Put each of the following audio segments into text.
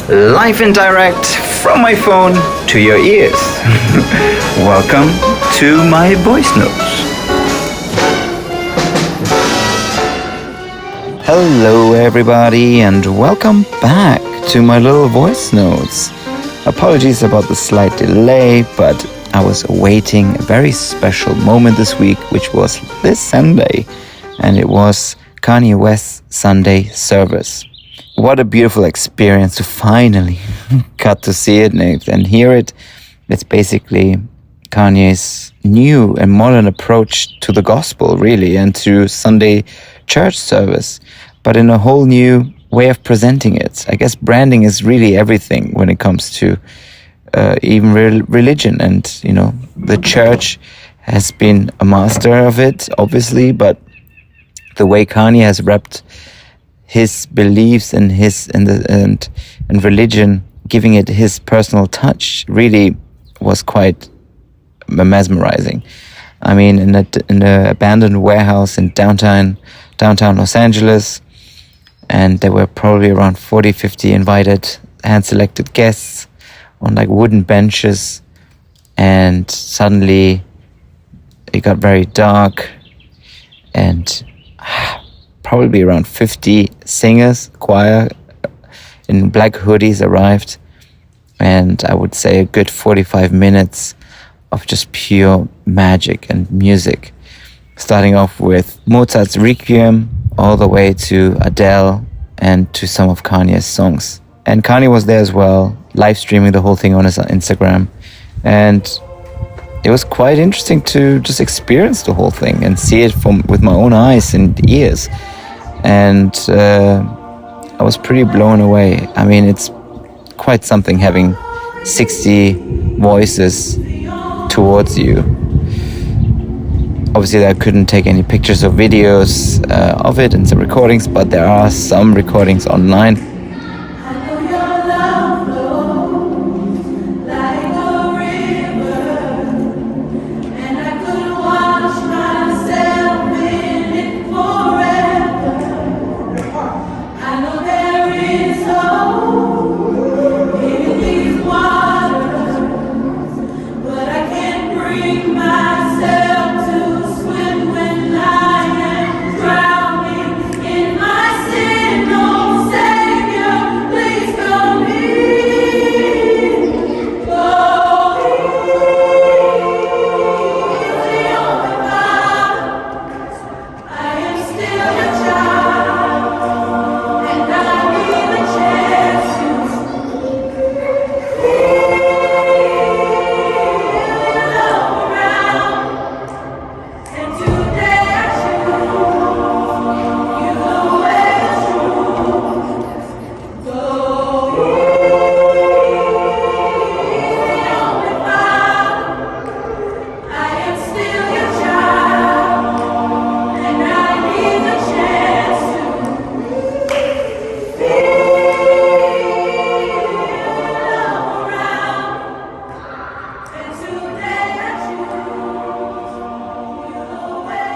live and direct from my phone to your ears. Welcome to my voice notes. Hello everybody and welcome back to my little voice notes. Apologies about the slight delay, but I was awaiting a very special moment this week, which was this Sunday, and it was Kanye West's Sunday service. What a beautiful experience to finally got to see it and hear it. It's basically Kanye's new and modern approach to the gospel, really, and to Sunday church service, but in a whole new way of presenting it. I guess branding is really everything when it comes to even religion, and the church has been a master of it, obviously, but the way Kanye has wrapped his beliefs and and religion, giving it his personal touch, really was quite mesmerizing. I mean, in an abandoned warehouse in downtown Los Angeles, and there were probably around 40-50 invited hand-selected guests on like wooden benches, and suddenly it got very dark, and probably around 50 singers, choir in black hoodies arrived, and I would say a good 45 minutes of just pure magic and music, starting off with Mozart's Requiem all the way to Adele and to some of Kanye's songs. And Kanye was there as well, live streaming the whole thing on his Instagram, and it was quite interesting to just experience the whole thing and see it with my own eyes and ears. And I was pretty blown away. I mean, it's quite something having 60 voices towards you. Obviously, I couldn't take any pictures or videos of it and some recordings, but there are some recordings online.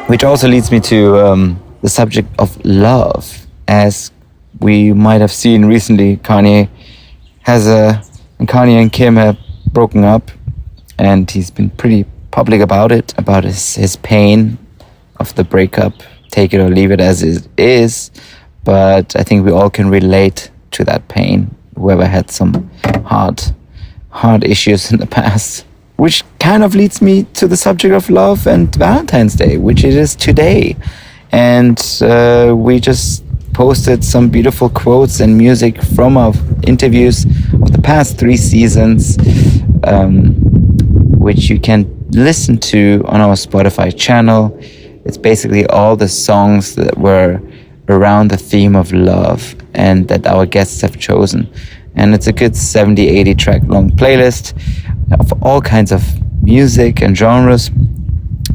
Which also leads me to the subject of love. As we might have seen recently, Kanye and Kim have broken up, and he's been pretty public about it, about his pain of the breakup. Take it or leave it as it is, but I think we all can relate to that pain, whoever had some hard issues in the past. Which kind of leads me to the subject of love and Valentine's Day, which it is today. And we just posted some beautiful quotes and music from our interviews of the past 3 seasons, which you can listen to on our Spotify channel. It's basically all the songs that were around the theme of love and that our guests have chosen. And it's a good 70-80 track long playlist of all kinds of music and genres,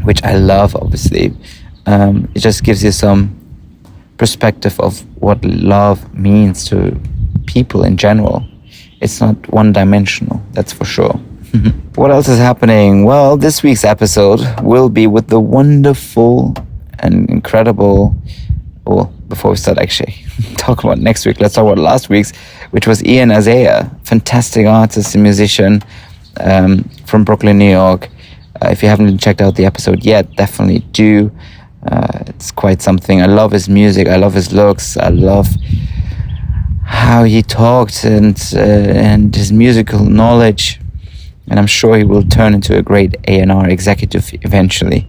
which I love, obviously. It just gives you some perspective of what love means to people in general. It's not one-dimensional, that's for sure. What else is happening? Well, this week's episode will be with the wonderful and incredible, well, before we start actually talk about next week, let's talk about last week's, which was Ian Isaiah, fantastic artist and musician from Brooklyn, New York. If you haven't checked out the episode yet, definitely do. It's quite something. I love his music. I love his looks. I love how he talked and his musical knowledge. And I'm sure he will turn into a great A&R executive eventually.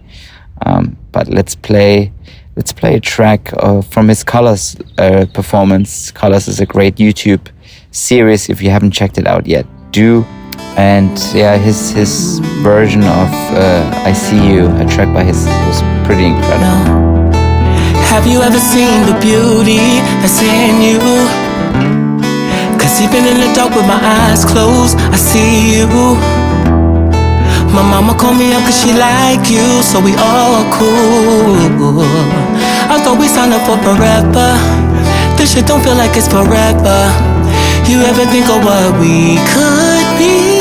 But let's play a track from his Colors performance. Colors is a great YouTube series. If you haven't checked it out yet, do. And yeah, his version of I See You, a track by his, was pretty incredible. Have you ever seen the beauty that's in you? Cause even in the dark with my eyes closed, I see you. My mama called me up cause she like you, so we all cool. I thought we signed up for forever. This shit don't feel like it's forever. You ever think of what we could be?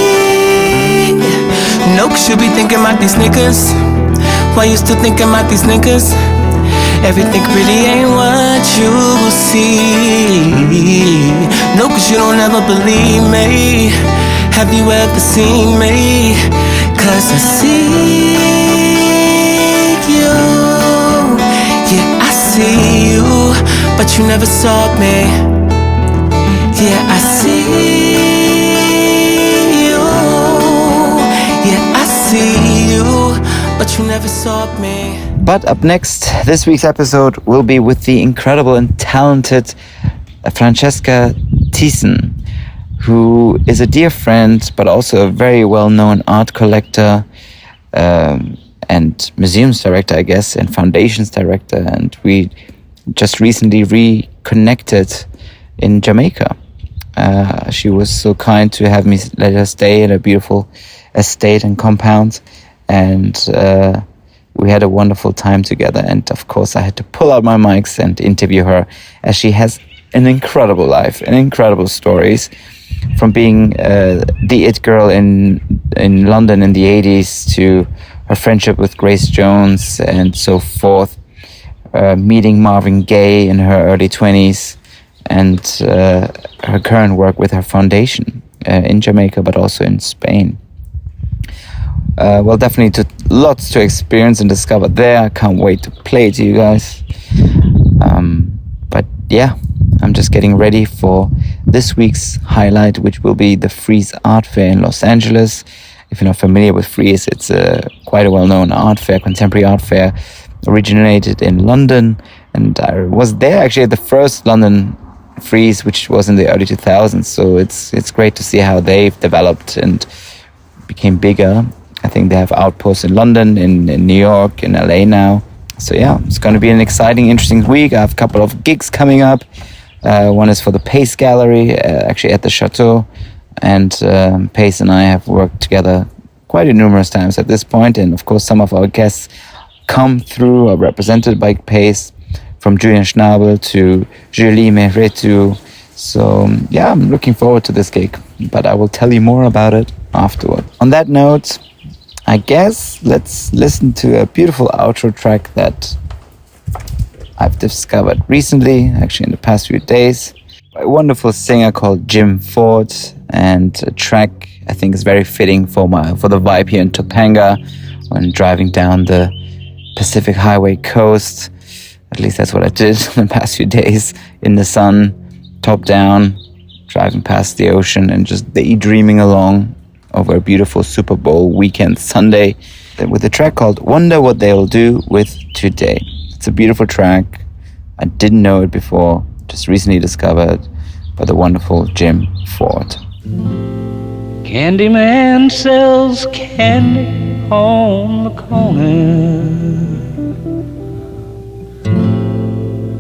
No, cause you be thinking about these niggas. Why you still thinking about these niggas? Everything really ain't what you see. No, cause you don't ever believe me. Have you ever seen me? Cause I see you. Yeah, I see you, but you never saw me. Yeah, I see you. Yeah, I see you, but you never saw me. But up next, this week's episode will be with the incredible and talented Francesca Thiessen, who is a dear friend, but also a very well-known art collector and museums director, I guess, and foundations director. And we just recently reconnected in Jamaica. She was so kind to have me let her stay at a beautiful estate and compound, and we had a wonderful time together. And of course I had to pull out my mics and interview her, as she has an incredible life and incredible stories, from being the it girl in London in the 80s to her friendship with Grace Jones and so forth, meeting Marvin Gaye in her early 20s, and her current work with her foundation in Jamaica, but also in Spain. Well, definitely lots to experience and discover there. I can't wait to play it to you guys. But yeah, I'm just getting ready for this week's highlight, which will be the Frieze Art Fair in Los Angeles. If you're not familiar with Frieze, it's quite a well-known art fair, contemporary art fair, originated in London. And I was there actually at the first London Frieze, which was in the early 2000s. So it's great to see how they've developed and became bigger. I think they have outposts in London, in New York, in LA now. So yeah, it's going to be an exciting, interesting week. I have a couple of gigs coming up. One is for the Pace Gallery, actually at the Chateau. And Pace and I have worked together quite numerous times at this point. And of course, some of our guests come through, are represented by Pace, from Julian Schnabel to Julie Mehretu. So yeah, I'm looking forward to this gig, but I will tell you more about it afterward. On that note, I guess let's listen to a beautiful outro track that I've discovered recently, actually in the past few days, by a wonderful singer called Jim Ford, and a track I think is very fitting for the vibe here in Topanga when driving down the Pacific Highway coast. At least that's what I did in the past few days, in the sun, top down, driving past the ocean and just daydreaming along over a beautiful Super Bowl weekend Sunday, with a track called Wonder What They'll Do With Today. It's a beautiful track. I didn't know it before, just recently discovered by the wonderful Jim Ford. Candyman sells candy on the corner.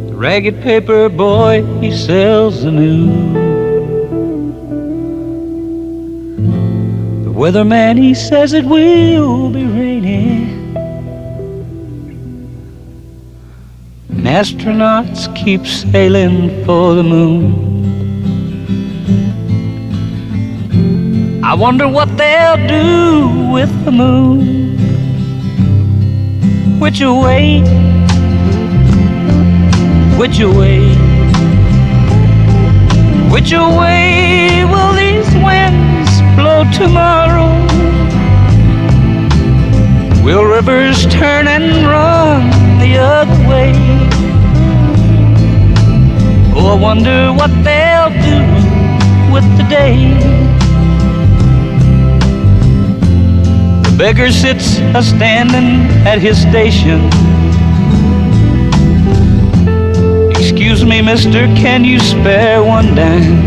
The ragged paper boy, he sells the news. The weatherman, he says it will be raining. And astronauts keep sailing for the moon. I wonder what they'll do with the moon. Which way Which way? Which way will these winds blow tomorrow? Will rivers turn and run the other way? Oh, I wonder what they'll do with the day. The beggar sits a-standing at his station. Excuse me, mister, can you spare one dime?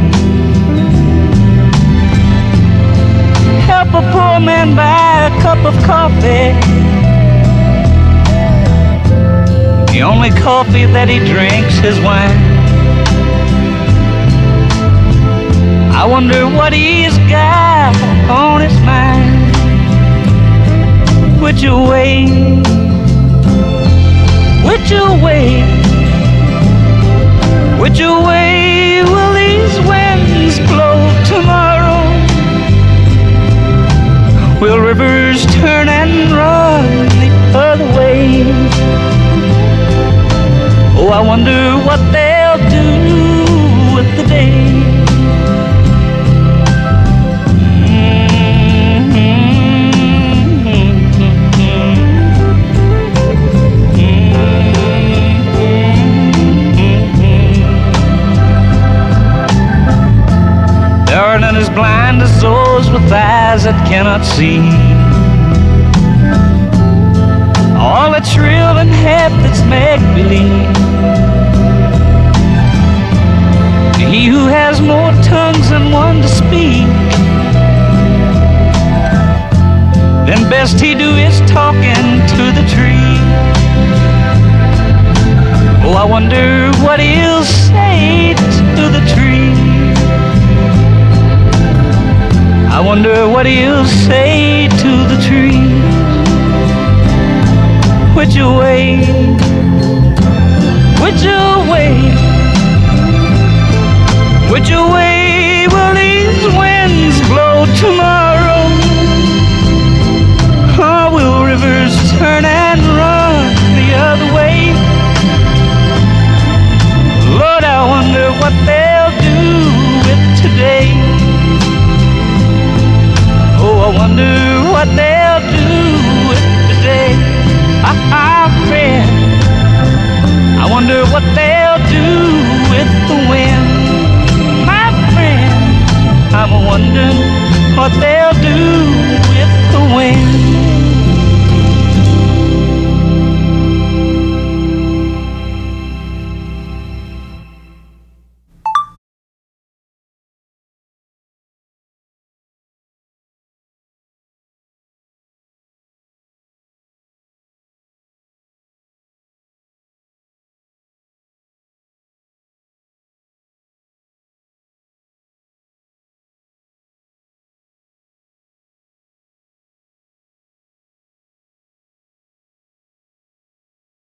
Help a poor man buy a cup of coffee. The only coffee that he drinks is wine. I wonder what he's got on his mind. Which way? Which way? Which way will these winds blow tomorrow? Will rivers turn and run the other way? Oh, I wonder what they'll do with the day. There are none as blind as those with eyes that cannot see. All that's real and half that's make-believe. He who has more tongues than one to speak, then best he do is talking to the tree. Oh, I wonder what he'll say to the tree. I wonder what he'll say to the tree. Which way? Which way? Which way